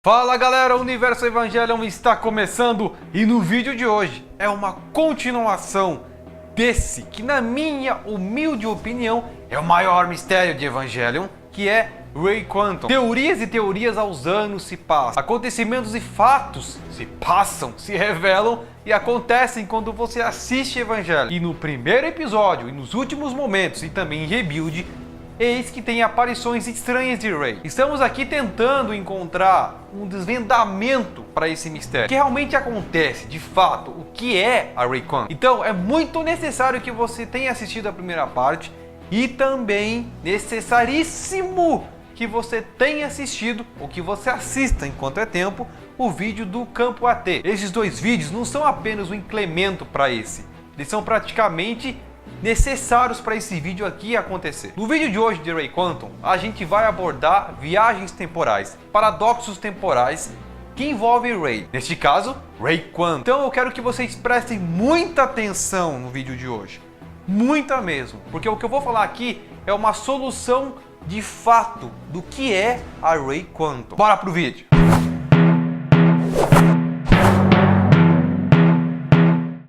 Fala galera, o Universo Evangelion está começando e no vídeo de hoje é uma continuação desse que, na minha humilde opinião, é o maior mistério de Evangelion, que é Rei Quantum. Teorias e teorias aos anos se passam, acontecimentos e fatos se passam, se revelam e acontecem quando você assiste Evangelion. E no primeiro episódio e nos últimos momentos e também em Rebuild, eis que tem aparições estranhas de Rei. Estamos aqui tentando encontrar um desvendamento para esse mistério. O que realmente acontece, de fato, o que é a Rei Quantum? Então é muito necessário que você tenha assistido a primeira parte e também necessaríssimo que você tenha assistido, ou que você assista enquanto é tempo, o vídeo do Campo AT. Esses dois vídeos não são apenas um incremento para esse, eles são praticamente necessários para esse vídeo aqui acontecer. No vídeo de hoje de Rei Quantum, a gente vai abordar viagens temporais, paradoxos temporais que envolvem Rei. Neste caso, Rei Quantum. Então eu quero que vocês prestem muita atenção no vídeo de hoje. Muita mesmo. Porque o que eu vou falar aqui é uma solução de fato do que é a Rei Quantum. Bora pro vídeo!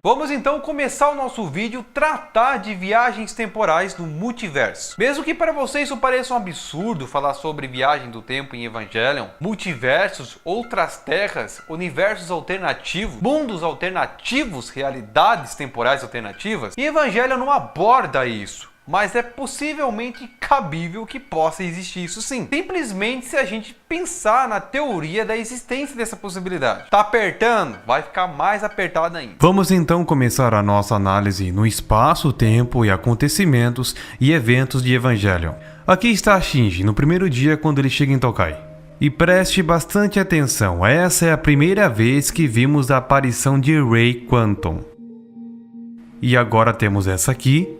Vamos então começar o nosso vídeo tratar de viagens temporais no multiverso. Mesmo que para vocês isso pareça um absurdo falar sobre viagem do tempo em Evangelion, multiversos, outras terras, universos alternativos, mundos alternativos, realidades temporais alternativas, e Evangelion não aborda isso. Mas é possivelmente cabível que possa existir isso sim. Simplesmente se a gente pensar na teoria da existência dessa possibilidade. Tá apertando? Vai ficar mais apertado ainda. Vamos então começar a nossa análise no espaço, tempo e acontecimentos e eventos de Evangelion. Aqui está Shinji no primeiro dia quando ele chega em Tokai. E preste bastante atenção, essa é a primeira vez que vimos a aparição de Rei Quantum. E agora temos essa aqui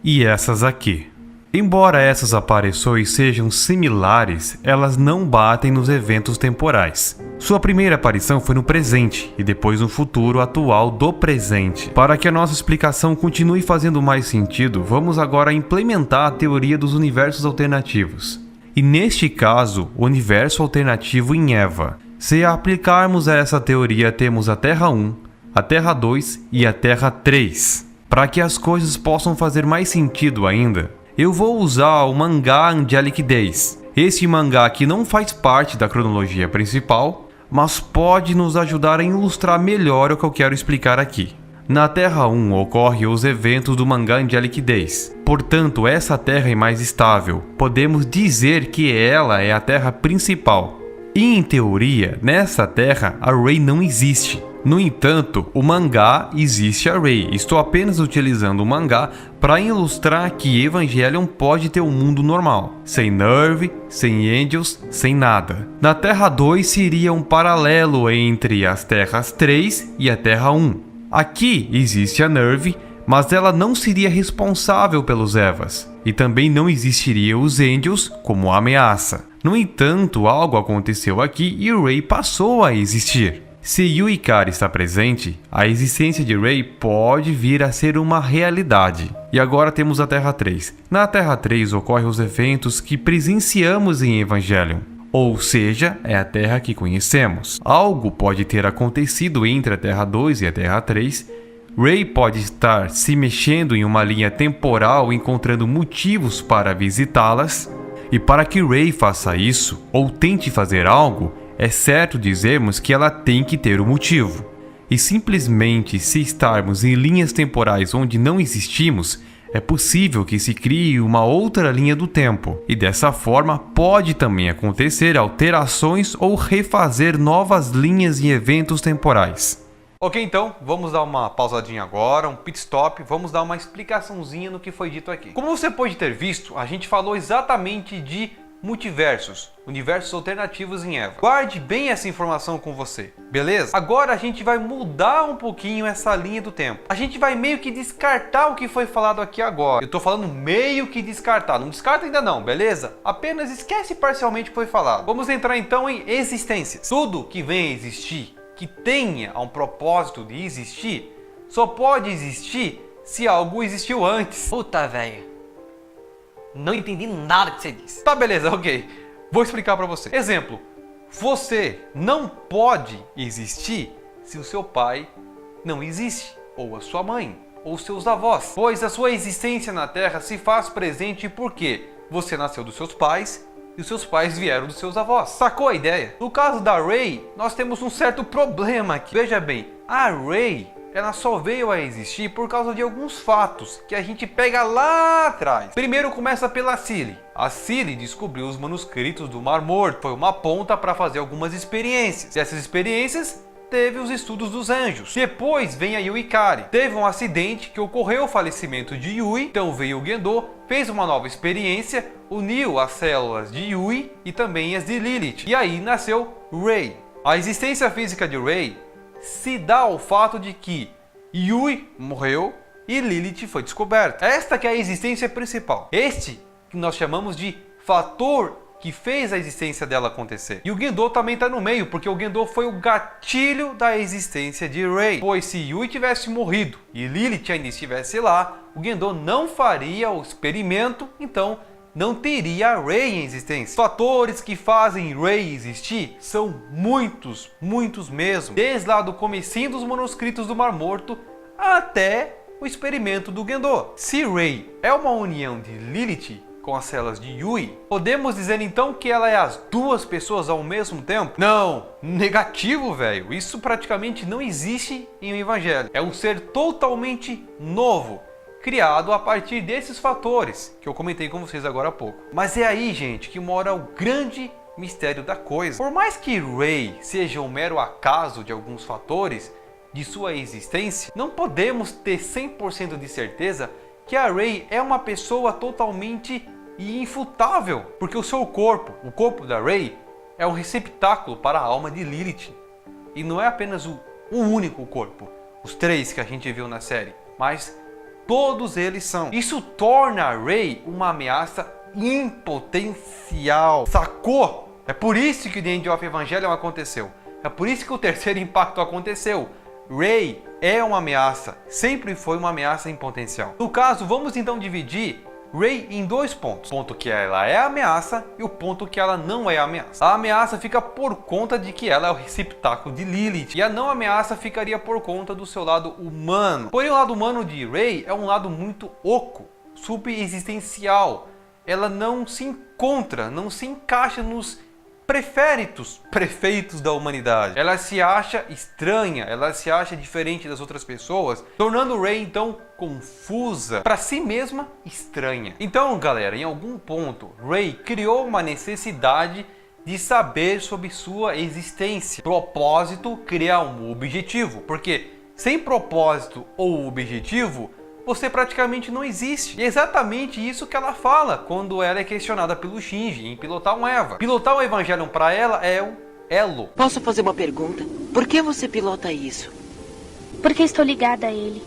e essas aqui. Embora essas aparições sejam similares, elas não batem nos eventos temporais. Sua primeira aparição foi no presente e depois no futuro atual do presente. Para que a nossa explicação continue fazendo mais sentido, vamos agora implementar a teoria dos universos alternativos. E neste caso, o universo alternativo em Eva. Se aplicarmos a essa teoria, temos a Terra 1, a Terra 2 e a Terra 3. Para que as coisas possam fazer mais sentido ainda, eu vou usar o mangá Angelic Days. Esse mangá aqui não faz parte da cronologia principal, mas pode nos ajudar a ilustrar melhor o que eu quero explicar aqui. Na Terra 1 ocorrem os eventos do mangá Angelic Days. Portanto, essa Terra é mais estável. Podemos dizer que ela é a Terra principal. E em teoria, nessa Terra, a Rei não existe. No entanto, o mangá existe a Rei. Estou apenas utilizando o mangá para ilustrar que Evangelion pode ter um mundo normal, sem Nerve, sem Angels, sem nada. Na Terra 2 seria um paralelo entre as Terras 3 e a Terra 1. Aqui existe a Nerve, mas ela não seria responsável pelos Evas. E também não existiria os Angels como ameaça. No entanto, algo aconteceu aqui e Rei passou a existir. Se Yuikari está presente, a existência de Rei pode vir a ser uma realidade. E agora temos a Terra 3. Na Terra 3 ocorrem os eventos que presenciamos em Evangelion. Ou seja, é a Terra que conhecemos. Algo pode ter acontecido entre a Terra 2 e a Terra 3. Rei pode estar se mexendo em uma linha temporal, encontrando motivos para visitá-las. E para que Rei faça isso, ou tente fazer algo, é certo dizermos que ela tem que ter um motivo. E simplesmente se estarmos em linhas temporais onde não existimos, é possível que se crie uma outra linha do tempo. E dessa forma pode também acontecer alterações ou refazer novas linhas e eventos temporais. Ok, então, vamos dar uma pausadinha agora, um pit stop, vamos dar uma explicaçãozinha no que foi dito aqui. Como você pode ter visto, a gente falou exatamente de multiversos, universos alternativos em Eva. Guarde bem essa informação com você, beleza? Agora a gente vai mudar um pouquinho essa linha do tempo. A gente vai meio que descartar o que foi falado aqui agora. Eu tô falando meio que descartar, não descarta ainda não, beleza? Apenas esquece parcialmente o que foi falado. Vamos entrar então em existências. Tudo que vem a existir, que tenha um propósito de existir, só pode existir se algo existiu antes. Puta, velho. Não entendi nada que você disse. Tá, beleza, ok. Vou explicar pra você. Exemplo, Você não pode existir se o seu pai não existe, ou a sua mãe, ou seus avós, pois a sua existência na Terra se faz presente porque você nasceu dos seus pais e os seus pais vieram dos seus avós. Sacou a ideia? No caso da Rey, nós temos um certo problema aqui. Veja bem, a Rey, ela só veio a existir por causa de alguns fatos que a gente pega lá atrás. Primeiro começa pela Cilly. A Cilly descobriu os manuscritos do Mar Morto. Foi uma ponta para fazer algumas experiências. E essas experiências teve os estudos dos anjos. Depois vem a Yui Ikari. Teve um acidente que ocorreu o falecimento de Yui, então veio o Gendo, fez uma nova experiência, uniu as células de Yui e também as de Lilith. E aí nasceu Rey. A existência física de Rey se dá ao fato de que Yui morreu e Lilith foi descoberta. Esta que é a existência principal. Este que nós chamamos de fator que fez a existência dela acontecer. E o Gendo também está no meio, porque o Gendo foi o gatilho da existência de Rey. Pois se Yui tivesse morrido e Lilith ainda estivesse lá, o Gendo não faria o experimento, então não teria a Rey em existência. Os fatores que fazem Rey existir são muitos mesmo. Desde lá do comecinho dos manuscritos do Mar Morto até o experimento do Gendo. Se Rey é uma união de Lilith com as células de Yui, podemos dizer então que ela é as duas pessoas ao mesmo tempo? Não, negativo, velho. Isso praticamente não existe em um evangelho. É um ser totalmente novo, criado a partir desses fatores que eu comentei com vocês agora há pouco. Mas é aí, gente, que mora o grande mistério da coisa. Por mais que Rey seja um mero acaso de alguns fatores de sua existência, não podemos ter 100% de certeza que a Rey é uma pessoa totalmente infutável, porque o seu corpo, o corpo da Rey, é um receptáculo para a alma de Lilith. E não é apenas o único corpo, os 3 que a gente viu na série, mas todos eles são. Isso torna a Rey uma ameaça impotencial. Sacou? É por isso que The End of Evangelion aconteceu. É por isso que o terceiro impacto aconteceu. Rey é uma ameaça, sempre foi uma ameaça em potencial. No caso, vamos então dividir Rey em 2 pontos. O ponto que ela é ameaça e o ponto que ela não é ameaça. A ameaça fica por conta de que ela é o receptáculo de Lilith. E a não ameaça ficaria por conta do seu lado humano. Porém, o lado humano de Rey é um lado muito oco, subexistencial. Ela não se encontra, não se encaixa nos prefeitos da humanidade. Ela se acha estranha, ela se acha diferente das outras pessoas, tornando Rey então confusa, para si mesma estranha. Então, galera, em algum ponto, Rey criou uma necessidade de saber sobre sua existência. Propósito, criar um objetivo, porque sem propósito ou objetivo, você praticamente não existe. E é exatamente isso que ela fala quando ela é questionada pelo Shinji em pilotar um Eva. Pilotar um Evangelion para ela é um elo. Posso fazer uma pergunta? Por que você pilota isso? Porque estou ligada a ele.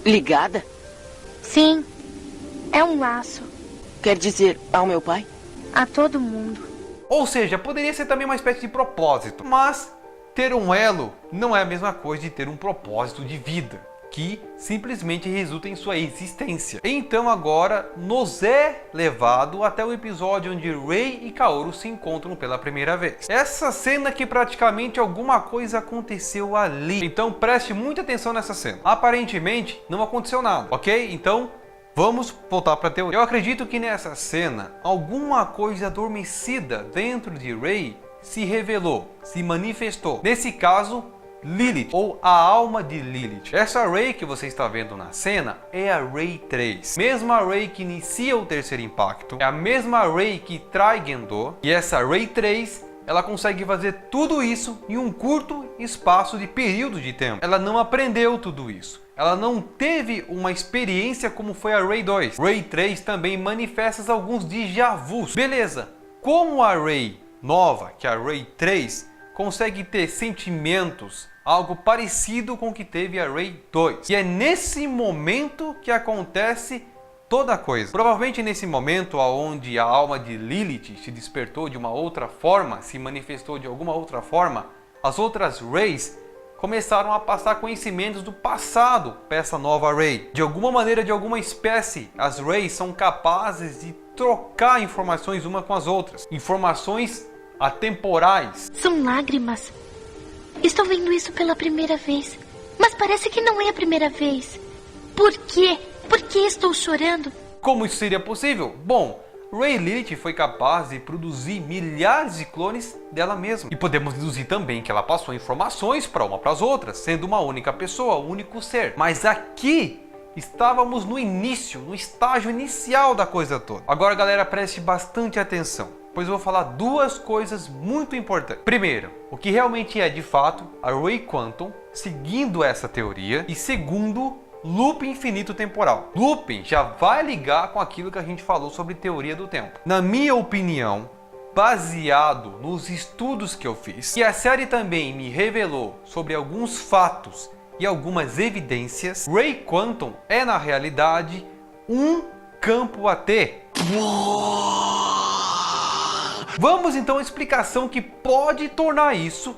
Ligada? Sim, é um laço. Quer dizer, ao meu pai? A todo mundo. Ou seja, poderia ser também uma espécie de propósito. Mas ter um elo não é a mesma coisa de ter um propósito de vida, que simplesmente resulta em sua existência. Então agora nos é levado até o episódio onde Rey e Kaoru se encontram pela primeira vez. Essa cena que praticamente alguma coisa aconteceu ali. Então preste muita atenção nessa cena. Aparentemente não aconteceu nada, ok? Então vamos voltar para a teoria. Eu acredito que nessa cena alguma coisa adormecida dentro de Rey se revelou, se manifestou. Nesse caso, Lilith, ou a alma de Lilith. Essa Rey que você está vendo na cena é a Rey 3. Mesma Rey que inicia o terceiro impacto, é a mesma Rey que trai Gendo. E essa Rey 3, ela consegue fazer tudo isso em um curto espaço de período de tempo. Ela não aprendeu tudo isso. Ela não teve uma experiência como foi a Rey 2. Rey 3 também manifesta alguns déjà vus. Beleza, como a Rey nova, que é a Rey 3, consegue ter sentimentos, algo parecido com o que teve a Rey 2. E é nesse momento que acontece toda a coisa. Provavelmente nesse momento onde a alma de Lilith se despertou de uma outra forma, se manifestou de alguma outra forma, as outras Reys começaram a passar conhecimentos do passado para essa nova Rey. De alguma maneira, de alguma espécie, as Reys são capazes de trocar informações uma com as outras. Informações atemporais. São lágrimas. Estou vendo isso pela primeira vez. Mas parece que não é a primeira vez. Por quê? Por que estou chorando? Como isso seria possível? Bom, Rey Lilith foi capaz de produzir milhares de clones dela mesma. E podemos deduzir também que ela passou informações para as outras, sendo uma única pessoa, um único ser. Mas aqui estávamos no início, no estágio inicial da coisa toda. Agora, galera, preste bastante atenção, pois eu vou falar duas coisas muito importantes. Primeiro, o que realmente é de fato a Rey Quantum, seguindo essa teoria. E segundo, loop infinito temporal. Looping já vai ligar com aquilo que a gente falou sobre teoria do tempo. Na minha opinião, baseado nos estudos que eu fiz, e a série também me revelou sobre alguns fatos e algumas evidências, Rey Quantum é na realidade um campo AT. Vamos então à explicação que pode tornar isso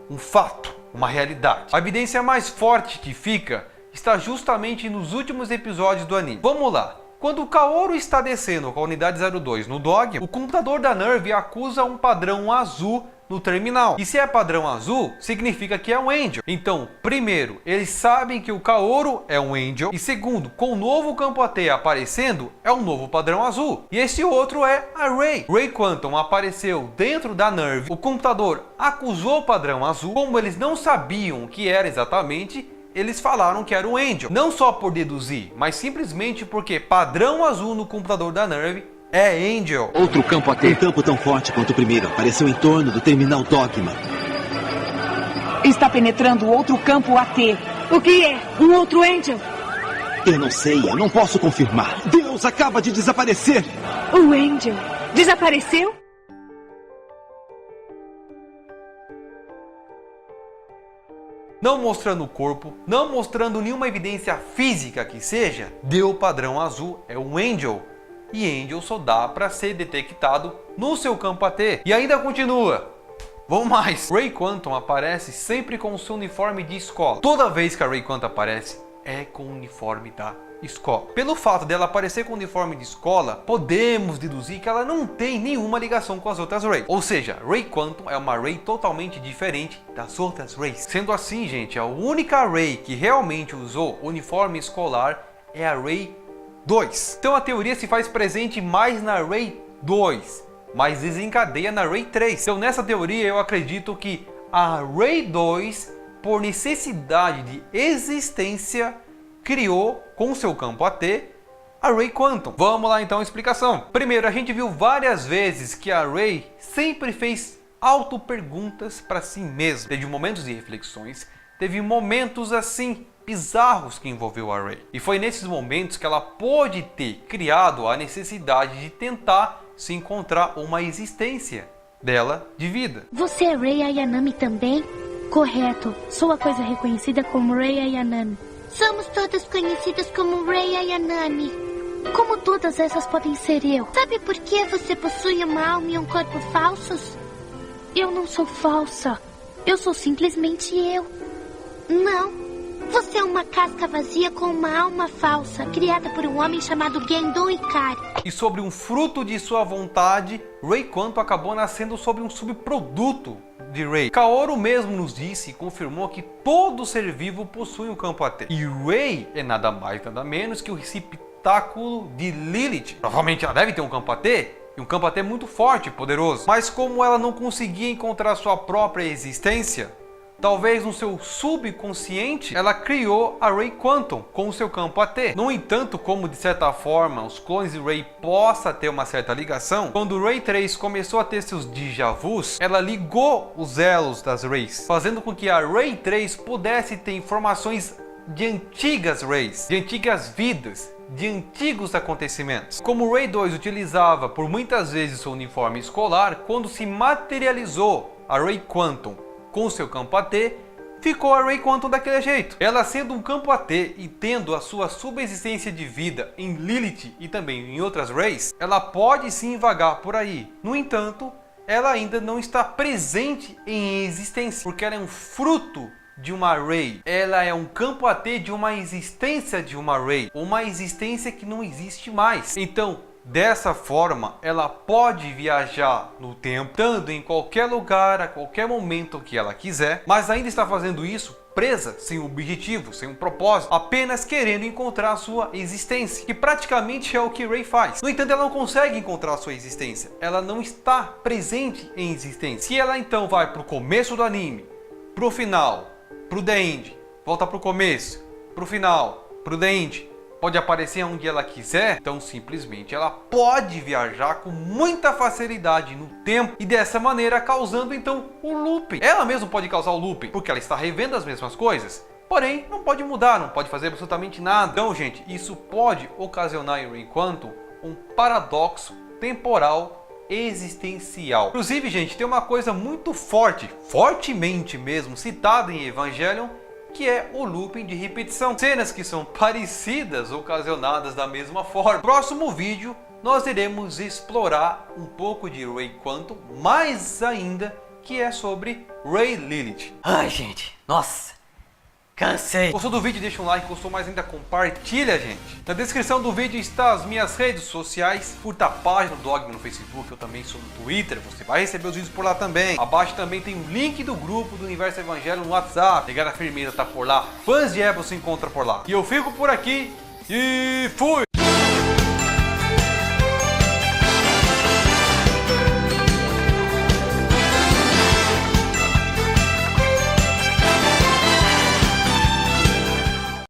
um fato, uma realidade. A evidência mais forte que fica está justamente nos últimos episódios do anime. Vamos lá. Quando o Kaoru está descendo com a unidade 02 no Dogma, o computador da NERV acusa um padrão azul no terminal. E se é padrão azul, significa que é um Angel. Então, primeiro, eles sabem que o Kaoru é um Angel. E segundo, com o novo campo AT aparecendo, é um novo padrão azul. E esse outro é a Rey. Rey Quantum apareceu dentro da NERV. O computador acusou o padrão azul. Como eles não sabiam o que era exatamente, eles falaram que era um Angel. Não só por deduzir, mas simplesmente porque padrão azul no computador da NERV é Angel. Outro campo AT. Um campo tão forte quanto o primeiro apareceu em torno do terminal Dogma. Está penetrando outro campo AT. O que é? Um outro Angel? Eu não sei, eu não posso confirmar. Deus acaba de desaparecer. O Angel desapareceu? Não mostrando o corpo, não mostrando nenhuma evidência física que seja, deu o padrão azul, é um Angel. E Angel só dá para ser detectado no seu campo AT. E ainda continua. Vamos mais. Rey Quantum aparece sempre com o seu uniforme de escola. Toda vez que a Rey Quantum aparece, é com o uniforme da escola. Pelo fato dela aparecer com o uniforme de escola, podemos deduzir que ela não tem nenhuma ligação com as outras Rey. Ou seja, Rey Quantum é uma Rey totalmente diferente das outras Reys. Sendo assim, gente, a única Rey que realmente usou uniforme escolar é a Rey 2. Então a teoria se faz presente mais na Rey 2, mas desencadeia na Rey 3. Então nessa teoria eu acredito que a Rey 2, por necessidade de existência, criou com seu campo AT a Rey Quantum. Vamos lá então à explicação. Primeiro, a gente viu várias vezes que a Rey sempre fez auto-perguntas para si mesma. Teve momentos de reflexões, teve momentos assim bizarros que envolveu a Rey. E foi nesses momentos que ela pôde ter criado a necessidade de tentar se encontrar uma existência dela de vida. Você é Rei Ayanami também? Correto. Sou a coisa reconhecida como Rei Ayanami. Somos todas conhecidas como Rei Ayanami. Como todas essas podem ser eu? Sabe por que você possui uma alma e um corpo falsos? Eu não sou falsa. Eu sou simplesmente eu. Não. Você é uma casca vazia com uma alma falsa, criada por um homem chamado Gendo Ikari. E sobre um fruto de sua vontade, Rey Quantum acabou nascendo sobre um subproduto de Rey. Kaoru mesmo nos disse e confirmou que todo ser vivo possui um campo AT. E Rey é nada mais nada menos que o receptáculo de Lilith. Provavelmente ela deve ter um campo AT, e um campo AT muito forte e poderoso. Mas como ela não conseguia encontrar sua própria existência, talvez no seu subconsciente, ela criou a Rey Quantum com o seu campo AT. No entanto, como de certa forma os clones de Rey possa ter uma certa ligação, quando Rey 3 começou a ter seus déjà vus, ela ligou os elos das Reys, fazendo com que a Rey 3 pudesse ter informações de antigas Reys, de antigas vidas, de antigos acontecimentos. Como Rey 2 utilizava por muitas vezes seu uniforme escolar, quando se materializou a Rey Quantum com seu campo AT, ficou a Rey Quantum daquele jeito. Ela sendo um campo AT e tendo a sua subexistência de vida em Lilith e também em outras Reys, ela pode sim vagar por aí. No entanto, ela ainda não está presente em existência, porque ela é um fruto de uma Rey. Ela é um campo AT de uma existência de uma Rey, uma existência que não existe mais. Então, Dessa forma, ela pode viajar no tempo, estando em qualquer lugar, a qualquer momento que ela quiser, mas ainda está fazendo isso presa, sem um objetivo, sem um propósito, apenas querendo encontrar a sua existência, que praticamente é o que Rey faz. No entanto, ela não consegue encontrar a sua existência, ela não está presente em existência. Se ela então vai para o começo do anime, para o final, para o The End, volta para o começo, para o final, para o The End, pode aparecer onde ela quiser, então simplesmente ela pode viajar com muita facilidade no tempo e dessa maneira causando então o looping. Ela mesma pode causar o looping, porque ela está revendo as mesmas coisas, porém não pode mudar, não pode fazer absolutamente nada. Então, gente, isso pode ocasionar em Rey Quantum um paradoxo temporal existencial. Inclusive, gente, tem uma coisa muito fortemente mesmo citada em Evangelion, que é o looping de repetição. Cenas que são parecidas, ocasionadas da mesma forma. No próximo vídeo, nós iremos explorar um pouco de Rey Quantum, mais ainda, que é sobre Rey Lilith. Ai, gente, nossa, cansei. Gostou do vídeo? Deixa um like, gostou mais ainda, compartilha, gente. Na descrição do vídeo está as minhas redes sociais, curta a página do Dogma no Facebook, eu também sou no Twitter, você vai receber os vídeos por lá também. Abaixo também tem um link do grupo do Universo Evangelion no WhatsApp, Pegar a Firmeza tá por lá, fãs de Ebo se encontra por lá. E eu fico por aqui e fui!